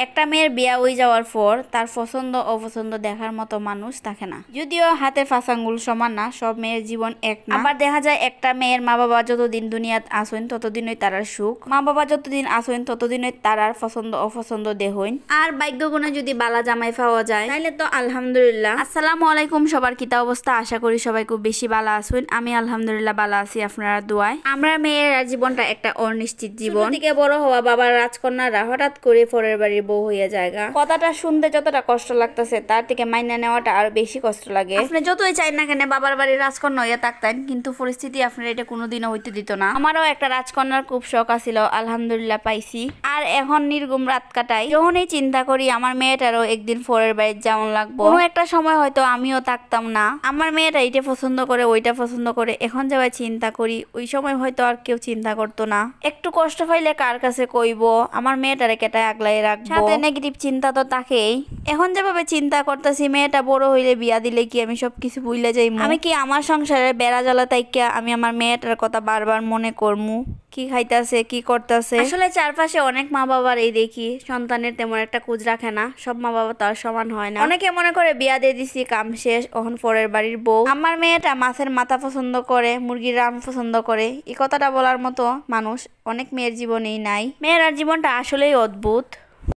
একটা মেয়ের বিয়া হয়ে যাওয়ার পর তার পছন্দ অপছন্দ দেখার মতো মানুষ থাকে না। যদিও হাতের পাঁচ আঙ্গুল সমান না, সব মেয়ের জীবন এক না। আবার দেখা যায় একটা মেয়ের মা বাবা যতদিন দুনিয়াত আসেন ততদিনই তারার সুখ, মা বাবা যতদিন আসেন ততদিনই তারার পছন্দ অপছন্দ দেহইন। আর ভাগ্যগুণে যদি বালা জামাই পাওয়া যায় তাহলে তো আলহামদুলিল্লাহ। আসসালামু আলাইকুম, সবার কিতা অবস্থা? আশা করি সবাই খুব বেশি ভালো আছেন। আমি আলহামদুলিল্লাহ ভালো আছি আপনারা দোয়ায়। আমরা মেয়ের জীবনটা একটা অনিশ্চিত জীবন। থেকে বড় হওয়া বাবার রাজকন্যারা হঠাৎ করে পরের বাড়ির বউ হইয়া জায়গা। কথাটা শুনতে যতটা কষ্ট লাগতেছে তার থেকে মাইনা নেওয়াটা আরো বেশি কষ্ট লাগে। আপনি যতই চাই না কেন বাবার বাড়ির রাজকন্যা হইয়া থাকতেন, কিন্তু পরিস্থিতি আপনার এটা কোনোদিনও হইতে দিত না। আমারও একটা রাজকন্যার খুব শখ আছিল, আলহামদুলিল্লাহ পাইছি। আর এখন নির্গুম রাত কাটাই। যখনই চিন্তা করি আমার মেয়েটারও একদিন পরের বাড়ির যেমন লাগবো, কোনো একটা সময় হয়তো আমিও থাকতাম না। আমার মেয়েটা এইটা পছন্দ করে ওইটা পছন্দ করে, এখন যাওয়া চিন্তা করি ওই সময় হয়তো আর কেউ চিন্তা করতো না। একটু কষ্ট পাইলে কার কাছে কইব, আমার মেয়েটারে কেটে আগলাই রাখবো। সাথে নেগেটিভ চিন্তা তো তাকেই। এখন যেভাবে চিন্তা করতেছি মেয়েটা বড় হইলে বিয়া দিলে কি আমি সবকিছু ভুলে যাই? আমি কি আমার সংসারের বেড়া জ্বালা তাইকা আমি আমার মেয়েটার কথা বারবার মনে করমু কি খাইতেছে কি করতেছে? আসলে চারপাশে অনেক মা বাবার এই দেখি সন্তানের তেমন একটা খোঁজ রাখে না। সব মা বাবা তার সমান হয় না। অনেকে মনে করে বিয়া দিয়ে দিছি কাম শেষ, এখন পরের বাড়ির বউ। আমার মেয়েটা মাছের মাথা পছন্দ করে, মুরগির রান পছন্দ করে, এই কথাটা বলার মতো মানুষ অনেক মেয়ের জীবনেই নাই। মেয়ের জীবনটা আসলেই অদ্ভুত।